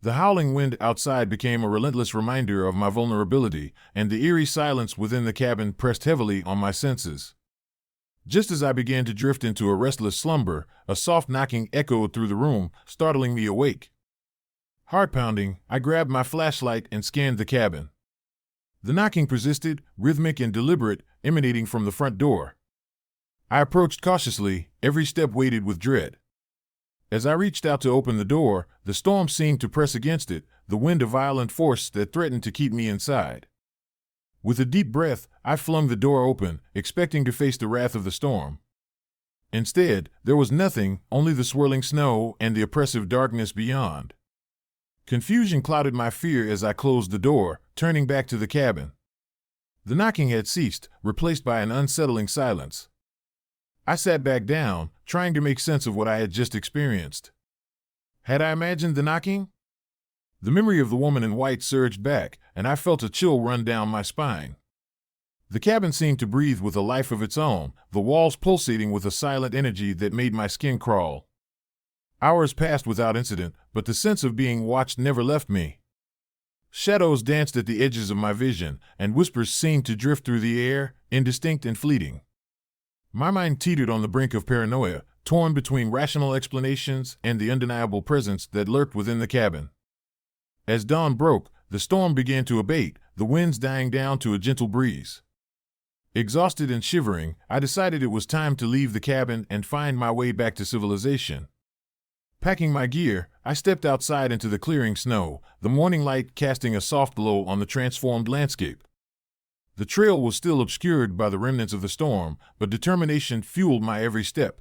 The howling wind outside became a relentless reminder of my vulnerability, and the eerie silence within the cabin pressed heavily on my senses. Just as I began to drift into a restless slumber, a soft knocking echoed through the room, startling me awake. Heart pounding, I grabbed my flashlight and scanned the cabin. The knocking persisted, rhythmic and deliberate, emanating from the front door. I approached cautiously, every step weighted with dread. As I reached out to open the door, the storm seemed to press against it, the wind a violent force that threatened to keep me inside. With a deep breath, I flung the door open, expecting to face the wrath of the storm. Instead, there was nothing, only the swirling snow and the oppressive darkness beyond. Confusion clouded my fear as I closed the door, turning back to the cabin. The knocking had ceased, replaced by an unsettling silence. I sat back down, trying to make sense of what I had just experienced. Had I imagined the knocking? The memory of the woman in white surged back, and I felt a chill run down my spine. The cabin seemed to breathe with a life of its own, the walls pulsating with a silent energy that made my skin crawl. Hours passed without incident, but the sense of being watched never left me. Shadows danced at the edges of my vision, and whispers seemed to drift through the air, indistinct and fleeting. My mind teetered on the brink of paranoia, torn between rational explanations and the undeniable presence that lurked within the cabin. As dawn broke, the storm began to abate, the winds dying down to a gentle breeze. Exhausted and shivering, I decided it was time to leave the cabin and find my way back to civilization. Packing my gear, I stepped outside into the clearing snow, the morning light casting a soft glow on the transformed landscape. The trail was still obscured by the remnants of the storm, but determination fueled my every step.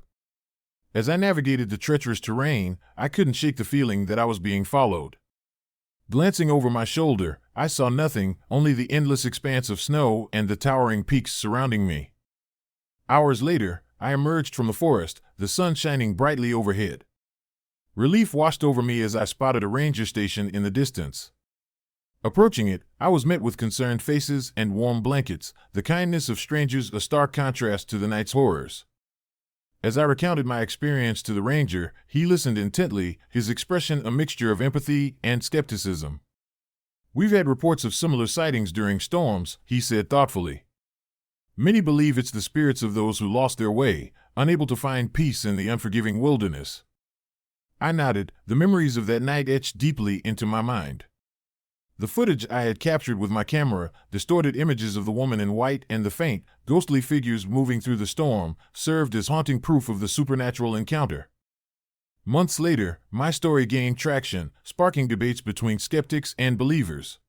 As I navigated the treacherous terrain, I couldn't shake the feeling that I was being followed. Glancing over my shoulder, I saw nothing, only the endless expanse of snow and the towering peaks surrounding me. Hours later, I emerged from the forest, the sun shining brightly overhead. Relief washed over me as I spotted a ranger station in the distance. Approaching it, I was met with concerned faces and warm blankets, the kindness of strangers a stark contrast to the night's horrors. As I recounted my experience to the ranger, he listened intently, his expression a mixture of empathy and skepticism. We've had reports of similar sightings during storms, he said thoughtfully. Many believe it's the spirits of those who lost their way, unable to find peace in the unforgiving wilderness. I nodded, the memories of that night etched deeply into my mind. The footage I had captured with my camera, distorted images of the woman in white and the faint, ghostly figures moving through the storm, served as haunting proof of the supernatural encounter. Months later, my story gained traction, sparking debates between skeptics and believers.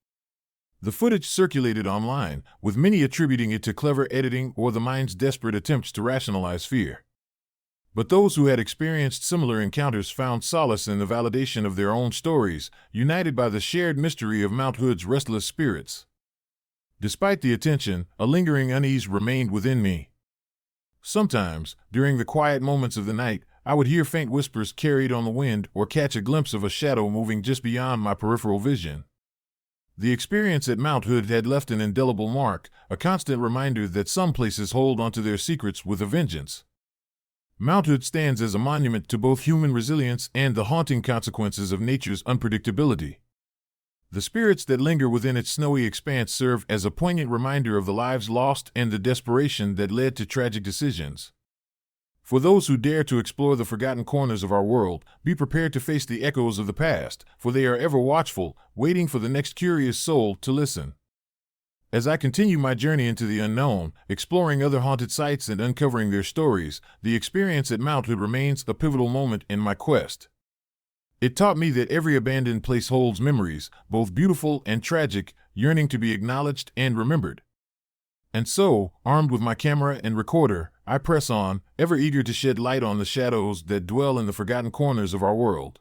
The footage circulated online, with many attributing it to clever editing or the mind's desperate attempts to rationalize fear. But those who had experienced similar encounters found solace in the validation of their own stories, united by the shared mystery of Mount Hood's restless spirits. Despite the attention, a lingering unease remained within me. Sometimes, during the quiet moments of the night, I would hear faint whispers carried on the wind or catch a glimpse of a shadow moving just beyond my peripheral vision. The experience at Mount Hood had left an indelible mark, a constant reminder that some places hold onto their secrets with a vengeance. Mount Hood stands as a monument to both human resilience and the haunting consequences of nature's unpredictability. The spirits that linger within its snowy expanse serve as a poignant reminder of the lives lost and the desperation that led to tragic decisions. For those who dare to explore the forgotten corners of our world, be prepared to face the echoes of the past, for they are ever watchful, waiting for the next curious soul to listen. As I continue my journey into the unknown, exploring other haunted sites and uncovering their stories, the experience at Mount Hood remains a pivotal moment in my quest. It taught me that every abandoned place holds memories, both beautiful and tragic, yearning to be acknowledged and remembered. And so, armed with my camera and recorder, I press on, ever eager to shed light on the shadows that dwell in the forgotten corners of our world.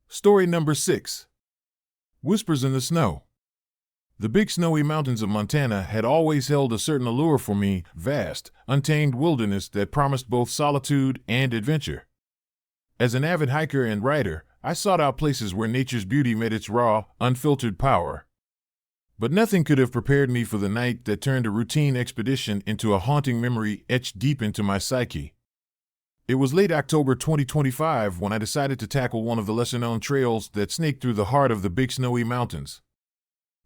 Story number 6. Whispers in the Snow. The big snowy mountains of Montana had always held a certain allure for me, vast, untamed wilderness that promised both solitude and adventure. As an avid hiker and writer, I sought out places where nature's beauty met its raw, unfiltered power. But nothing could have prepared me for the night that turned a routine expedition into a haunting memory etched deep into my psyche. It was late October 2025 when I decided to tackle one of the lesser-known trails that snaked through the heart of the big snowy mountains.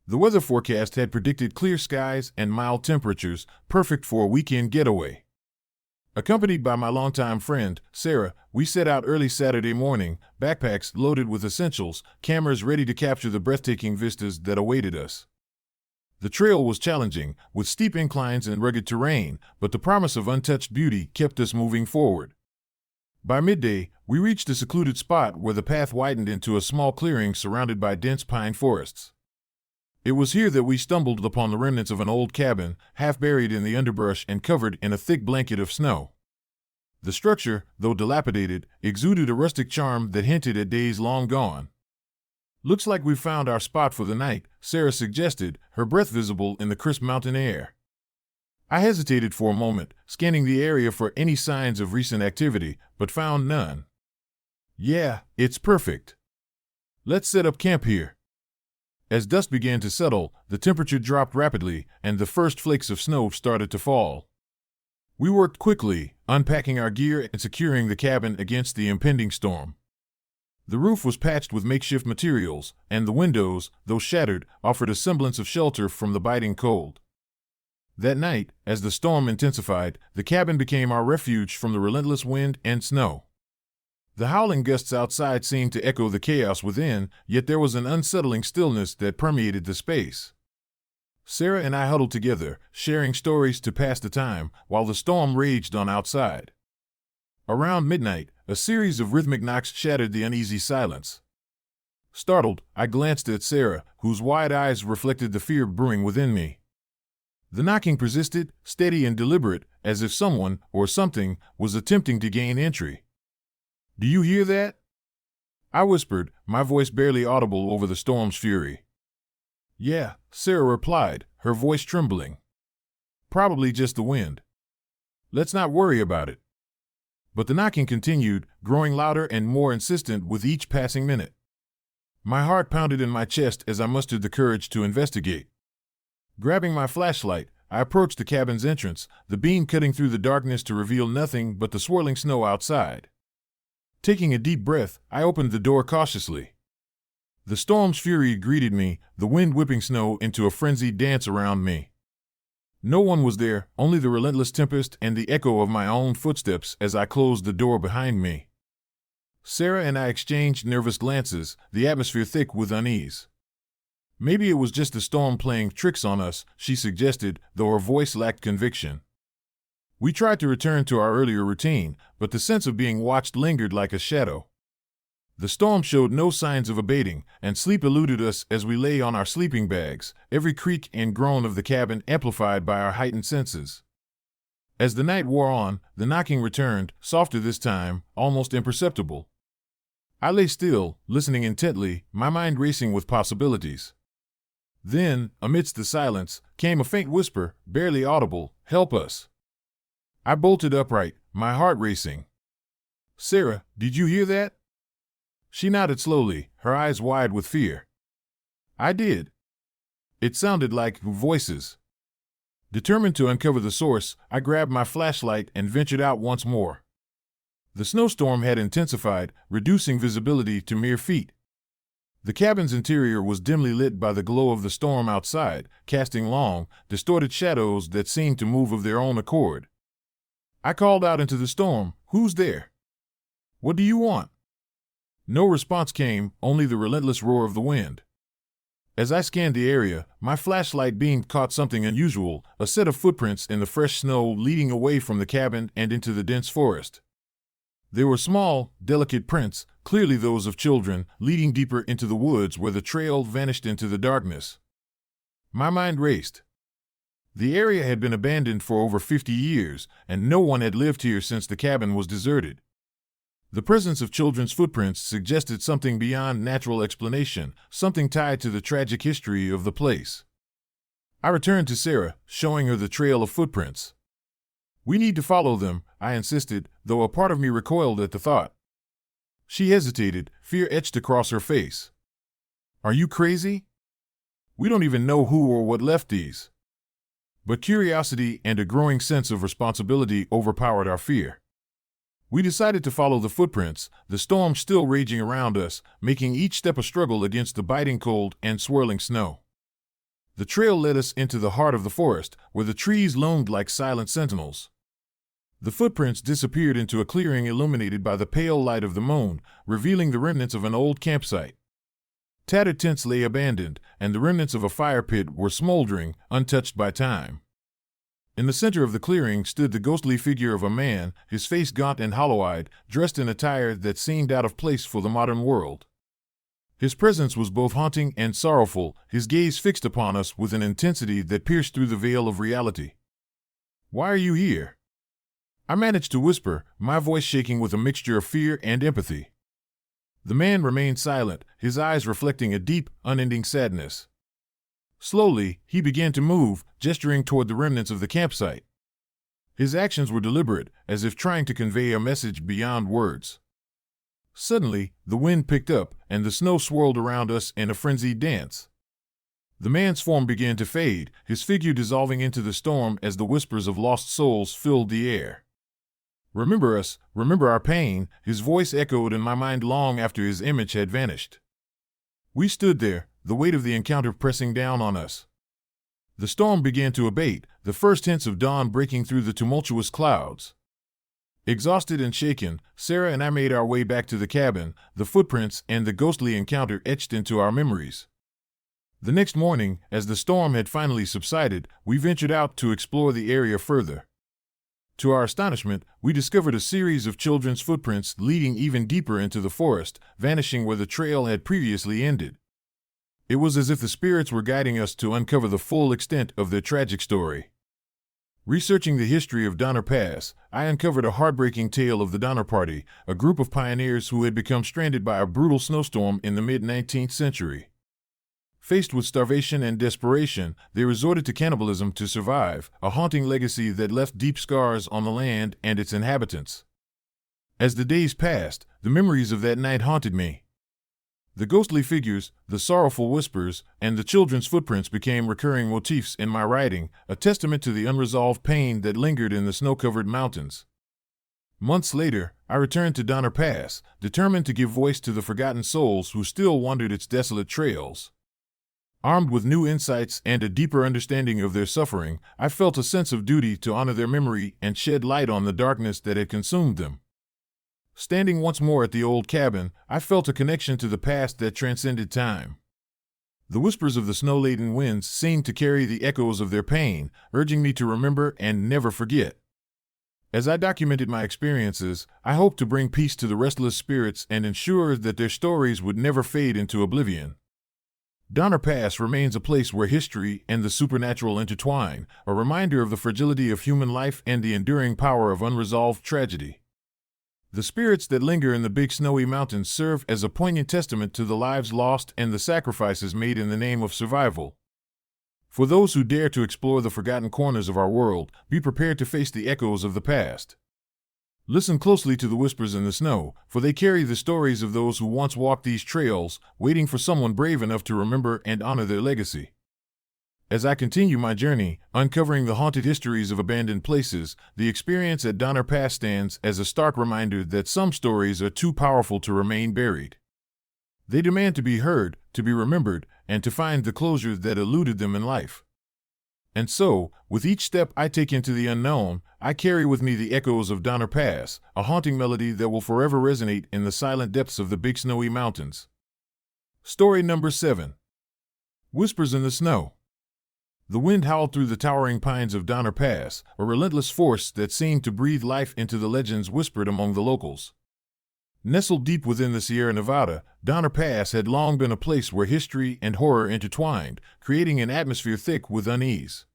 The weather forecast had predicted clear skies and mild temperatures, perfect for a weekend getaway. Accompanied by my longtime friend, Sarah, we set out early Saturday morning, backpacks loaded with essentials, cameras ready to capture the breathtaking vistas that awaited us. The trail was challenging, with steep inclines and rugged terrain, but the promise of untouched beauty kept us moving forward. By midday, we reached a secluded spot where the path widened into a small clearing surrounded by dense pine forests. It was here that we stumbled upon the remnants of an old cabin, half buried in the underbrush and covered in a thick blanket of snow. The structure, though dilapidated, exuded a rustic charm that hinted at days long gone. "Looks like we've found our spot for the night," Sarah suggested, her breath visible in the crisp mountain air. I hesitated for a moment, scanning the area for any signs of recent activity, but found none. "Yeah, it's perfect. Let's set up camp here." As dusk began to settle, the temperature dropped rapidly, and the first flakes of snow started to fall. We worked quickly, unpacking our gear and securing the cabin against the impending storm. The roof was patched with makeshift materials, and the windows, though shattered, offered a semblance of shelter from the biting cold. That night, as the storm intensified, the cabin became our refuge from the relentless wind and snow. The howling gusts outside seemed to echo the chaos within, yet there was an unsettling stillness that permeated the space. Sarah and I huddled together, sharing stories to pass the time, while the storm raged on outside. Around midnight, a series of rhythmic knocks shattered the uneasy silence. Startled, I glanced at Sarah, whose wide eyes reflected the fear brewing within me. The knocking persisted, steady and deliberate, as if someone, or something, was attempting to gain entry. "Do you hear that?" I whispered, my voice barely audible over the storm's fury. "Yeah," Sarah replied, her voice trembling. "Probably just the wind. Let's not worry about it." But the knocking continued, growing louder and more insistent with each passing minute. My heart pounded in my chest as I mustered the courage to investigate. Grabbing my flashlight, I approached the cabin's entrance, the beam cutting through the darkness to reveal nothing but the swirling snow outside. Taking a deep breath, I opened the door cautiously. The storm's fury greeted me, the wind whipping snow into a frenzied dance around me. No one was there, only the relentless tempest and the echo of my own footsteps as I closed the door behind me. Sarah and I exchanged nervous glances, the atmosphere thick with unease. Maybe it was just the storm playing tricks on us, she suggested, though her voice lacked conviction. We tried to return to our earlier routine, but the sense of being watched lingered like a shadow. The storm showed no signs of abating, and sleep eluded us as we lay on our sleeping bags, every creak and groan of the cabin amplified by our heightened senses. As the night wore on, the knocking returned, softer this time, almost imperceptible. I lay still, listening intently, my mind racing with possibilities. Then, amidst the silence, came a faint whisper, barely audible, "Help us." I bolted upright, my heart racing. "Sarah, did you hear that?" She nodded slowly, her eyes wide with fear. I did. It sounded like voices. Determined to uncover the source, I grabbed my flashlight and ventured out once more. The snowstorm had intensified, reducing visibility to mere feet. The cabin's interior was dimly lit by the glow of the storm outside, casting long, distorted shadows that seemed to move of their own accord. I called out into the storm, "Who's there? What do you want?" No response came, only the relentless roar of the wind. As I scanned the area, my flashlight beam caught something unusual, a set of footprints in the fresh snow leading away from the cabin and into the dense forest. They were small, delicate prints, clearly those of children, leading deeper into the woods where the trail vanished into the darkness. My mind raced. The area had been abandoned for over 50 years, and no one had lived here since the cabin was deserted. The presence of children's footprints suggested something beyond natural explanation, something tied to the tragic history of the place. I returned to Sarah, showing her the trail of footprints. "We need to follow them," I insisted, though a part of me recoiled at the thought. She hesitated, fear etched across her face. "Are you crazy? We don't even know who or what left these." But curiosity and a growing sense of responsibility overpowered our fear. We decided to follow the footprints, the storm still raging around us, making each step a struggle against the biting cold and swirling snow. The trail led us into the heart of the forest, where the trees loomed like silent sentinels. The footprints disappeared into a clearing illuminated by the pale light of the moon, revealing the remnants of an old campsite. Tattered tents lay abandoned, and the remnants of a fire pit were smoldering, untouched by time. In the center of the clearing stood the ghostly figure of a man, his face gaunt and hollow-eyed, dressed in attire that seemed out of place for the modern world. His presence was both haunting and sorrowful, his gaze fixed upon us with an intensity that pierced through the veil of reality. "Why are you here?" I managed to whisper, my voice shaking with a mixture of fear and empathy. The man remained silent, his eyes reflecting a deep, unending sadness. Slowly, he began to move, gesturing toward the remnants of the campsite. His actions were deliberate, as if trying to convey a message beyond words. Suddenly, the wind picked up, and the snow swirled around us in a frenzied dance. The man's form began to fade, his figure dissolving into the storm as the whispers of lost souls filled the air. "Remember us, remember our pain," his voice echoed in my mind long after his image had vanished. We stood there, the weight of the encounter pressing down on us. The storm began to abate, the first hints of dawn breaking through the tumultuous clouds. Exhausted and shaken, Sarah and I made our way back to the cabin, the footprints and the ghostly encounter etched into our memories. The next morning, as the storm had finally subsided, we ventured out to explore the area further. To our astonishment, we discovered a series of children's footprints leading even deeper into the forest, vanishing where the trail had previously ended. It was as if the spirits were guiding us to uncover the full extent of their tragic story. Researching the history of Donner Pass, I uncovered a heartbreaking tale of the Donner Party, a group of pioneers who had become stranded by a brutal snowstorm in the mid-19th century. Faced with starvation and desperation, they resorted to cannibalism to survive, a haunting legacy that left deep scars on the land and its inhabitants. As the days passed, the memories of that night haunted me. The ghostly figures, the sorrowful whispers, and the children's footprints became recurring motifs in my writing, a testament to the unresolved pain that lingered in the snow-covered mountains. Months later, I returned to Donner Pass, determined to give voice to the forgotten souls who still wandered its desolate trails. Armed with new insights and a deeper understanding of their suffering, I felt a sense of duty to honor their memory and shed light on the darkness that had consumed them. Standing once more at the old cabin, I felt a connection to the past that transcended time. The whispers of the snow-laden winds seemed to carry the echoes of their pain, urging me to remember and never forget. As I documented my experiences, I hoped to bring peace to the restless spirits and ensure that their stories would never fade into oblivion. Donner Pass remains a place where history and the supernatural intertwine, a reminder of the fragility of human life and the enduring power of unresolved tragedy. The spirits that linger in the big snowy mountains serve as a poignant testament to the lives lost and the sacrifices made in the name of survival. For those who dare to explore the forgotten corners of our world, be prepared to face the echoes of the past. Listen closely to the whispers in the snow, for they carry the stories of those who once walked these trails, waiting for someone brave enough to remember and honor their legacy. As I continue my journey, uncovering the haunted histories of abandoned places, the experience at Donner Pass stands as a stark reminder that some stories are too powerful to remain buried. They demand to be heard, to be remembered, and to find the closure that eluded them in life. And so, with each step I take into the unknown, I carry with me the echoes of Donner Pass, a haunting melody that will forever resonate in the silent depths of the big snowy mountains. Story number 7. Whispers in the Snow. The wind howled through the towering pines of Donner Pass, a relentless force that seemed to breathe life into the legends whispered among the locals. Nestled deep within the Sierra Nevada, Donner Pass had long been a place where history and horror intertwined, creating an atmosphere thick with unease.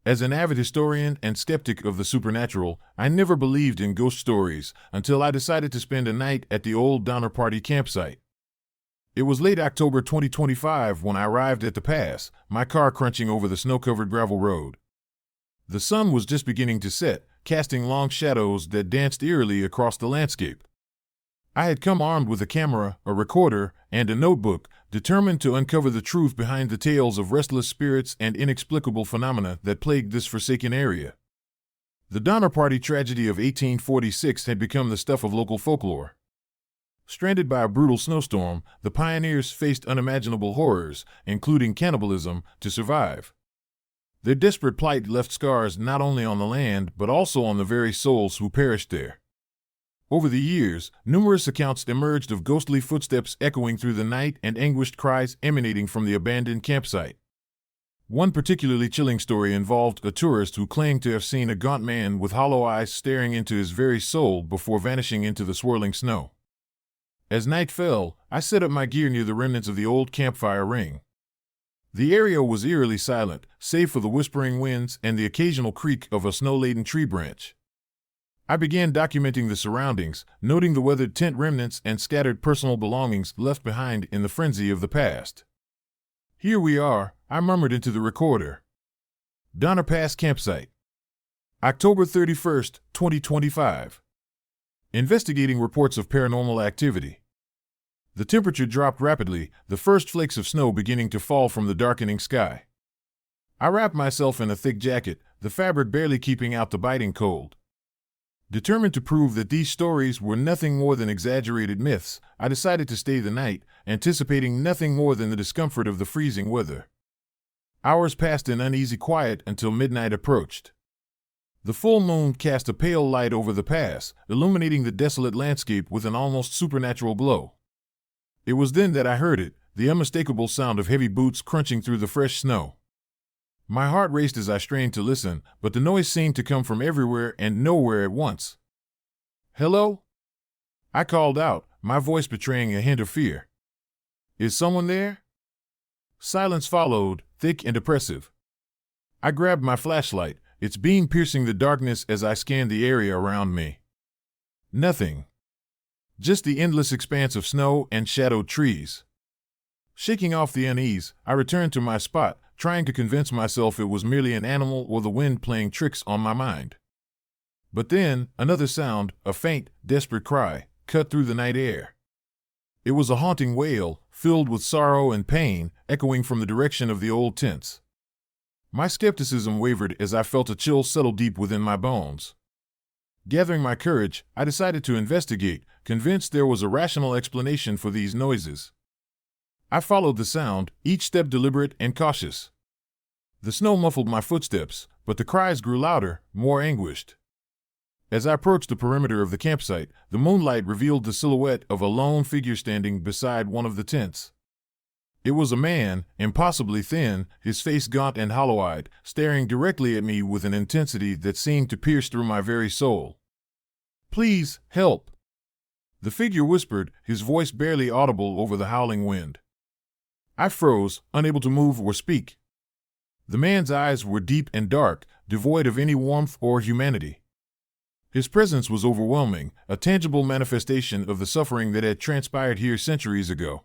As an avid historian and skeptic of the supernatural, I never believed in ghost stories until I decided to spend a night at the old Donner Party campsite. It was late October 2025 when I arrived at the pass, my car crunching over the snow-covered gravel road. The sun was just beginning to set, casting long shadows that danced eerily across the landscape. I had come armed with a camera, a recorder, and a notebook, determined to uncover the truth behind the tales of restless spirits and inexplicable phenomena that plagued this forsaken area. The Donner Party tragedy of 1846 had become the stuff of local folklore. Stranded by a brutal snowstorm, the pioneers faced unimaginable horrors, including cannibalism, to survive. Their desperate plight left scars not only on the land but also on the very souls who perished there. Over the years, numerous accounts emerged of ghostly footsteps echoing through the night and anguished cries emanating from the abandoned campsite. One particularly chilling story involved a tourist who claimed to have seen a gaunt man with hollow eyes staring into his very soul before vanishing into the swirling snow. As night fell, I set up my gear near the remnants of the old campfire ring. The area was eerily silent, save for the whispering winds and the occasional creak of a snow-laden tree branch. I began documenting the surroundings, noting the weathered tent remnants and scattered personal belongings left behind in the frenzy of the past. "Here we are," I murmured into the recorder. Donner Pass Campsite. October 31st, 2025. Investigating reports of paranormal activity. The temperature dropped rapidly, the first flakes of snow beginning to fall from the darkening sky. I wrapped myself in a thick jacket, the fabric barely keeping out the biting cold. Determined to prove that these stories were nothing more than exaggerated myths, I decided to stay the night, anticipating nothing more than the discomfort of the freezing weather. Hours passed in uneasy quiet until midnight approached. The full moon cast a pale light over the pass, illuminating the desolate landscape with an almost supernatural glow. It was then that I heard it, the unmistakable sound of heavy boots crunching through the fresh snow. My heart raced as I strained to listen, but the noise seemed to come from everywhere and nowhere at once. "Hello?" I called out, my voice betraying a hint of fear. "Is someone there?" Silence followed, thick and oppressive. I grabbed my flashlight, its beam piercing the darkness as I scanned the area around me. Nothing. Just the endless expanse of snow and shadowed trees. Shaking off the unease, I returned to my spot, trying to convince myself it was merely an animal or the wind playing tricks on my mind. But then, another sound, a faint, desperate cry, cut through the night air. It was a haunting wail, filled with sorrow and pain, echoing from the direction of the old tents. My skepticism wavered as I felt a chill settle deep within my bones. Gathering my courage, I decided to investigate, convinced there was a rational explanation for these noises. I followed the sound, each step deliberate and cautious. The snow muffled my footsteps, but the cries grew louder, more anguished. As I approached the perimeter of the campsite, the moonlight revealed the silhouette of a lone figure standing beside one of the tents. It was a man, impossibly thin, his face gaunt and hollow-eyed, staring directly at me with an intensity that seemed to pierce through my very soul. "Please, help!" the figure whispered, his voice barely audible over the howling wind. I froze, unable to move or speak. The man's eyes were deep and dark, devoid of any warmth or humanity. His presence was overwhelming, a tangible manifestation of the suffering that had transpired here centuries ago.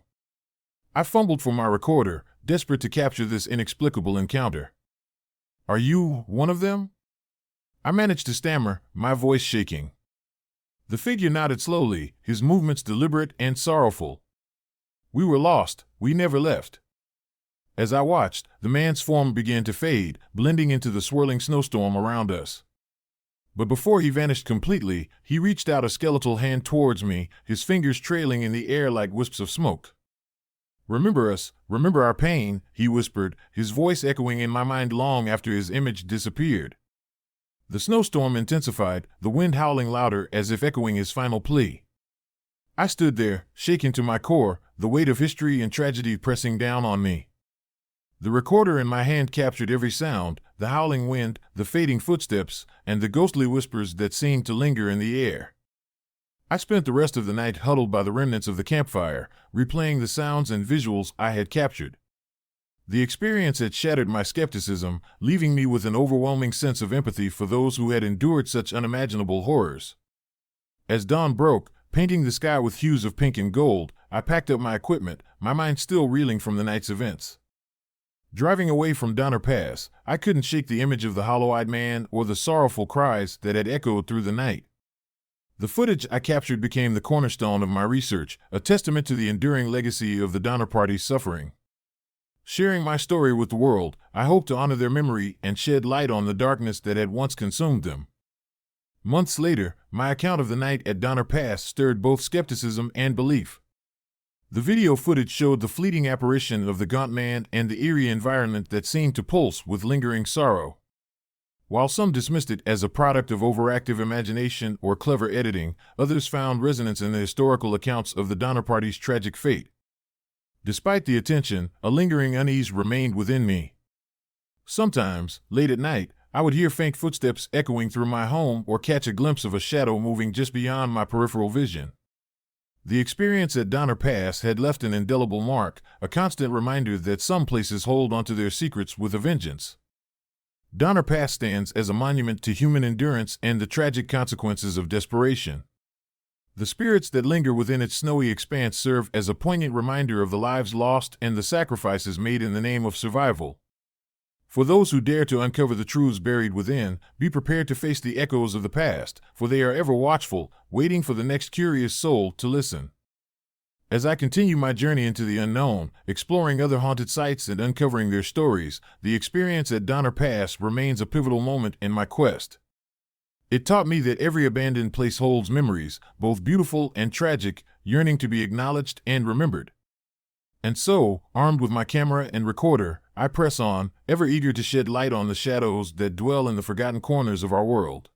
I fumbled for my recorder, desperate to capture this inexplicable encounter. "Are you one of them?" I managed to stammer, my voice shaking. The figure nodded slowly, his movements deliberate and sorrowful. "We were lost, we never left." As I watched, the man's form began to fade, blending into the swirling snowstorm around us. But before he vanished completely, he reached out a skeletal hand towards me, his fingers trailing in the air like wisps of smoke. "Remember us, remember our pain," he whispered, his voice echoing in my mind long after his image disappeared. The snowstorm intensified, the wind howling louder as if echoing his final plea. I stood there, shaken to my core, the weight of history and tragedy pressing down on me. The recorder in my hand captured every sound, the howling wind, the fading footsteps, and the ghostly whispers that seemed to linger in the air. I spent the rest of the night huddled by the remnants of the campfire, replaying the sounds and visuals I had captured. The experience had shattered my skepticism, leaving me with an overwhelming sense of empathy for those who had endured such unimaginable horrors. As dawn broke, painting the sky with hues of pink and gold, I packed up my equipment, my mind still reeling from the night's events. Driving away from Donner Pass, I couldn't shake the image of the hollow-eyed man or the sorrowful cries that had echoed through the night. The footage I captured became the cornerstone of my research, a testament to the enduring legacy of the Donner Party's suffering. Sharing my story with the world, I hope to honor their memory and shed light on the darkness that had once consumed them. Months later, my account of the night at Donner Pass stirred both skepticism and belief. The video footage showed the fleeting apparition of the gaunt man and the eerie environment that seemed to pulse with lingering sorrow. While some dismissed it as a product of overactive imagination or clever editing, others found resonance in the historical accounts of the Donner Party's tragic fate. Despite the attention, a lingering unease remained within me. Sometimes, late at night, I would hear faint footsteps echoing through my home or catch a glimpse of a shadow moving just beyond my peripheral vision. The experience at Donner Pass had left an indelible mark, a constant reminder that some places hold onto their secrets with a vengeance. Donner Pass stands as a monument to human endurance and the tragic consequences of desperation. The spirits that linger within its snowy expanse serve as a poignant reminder of the lives lost and the sacrifices made in the name of survival. For those who dare to uncover the truths buried within, be prepared to face the echoes of the past, for they are ever watchful, waiting for the next curious soul to listen. As I continue my journey into the unknown, exploring other haunted sites and uncovering their stories, the experience at Donner Pass remains a pivotal moment in my quest. It taught me that every abandoned place holds memories, both beautiful and tragic, yearning to be acknowledged and remembered. And so, armed with my camera and recorder, I press on, ever eager to shed light on the shadows that dwell in the forgotten corners of our world.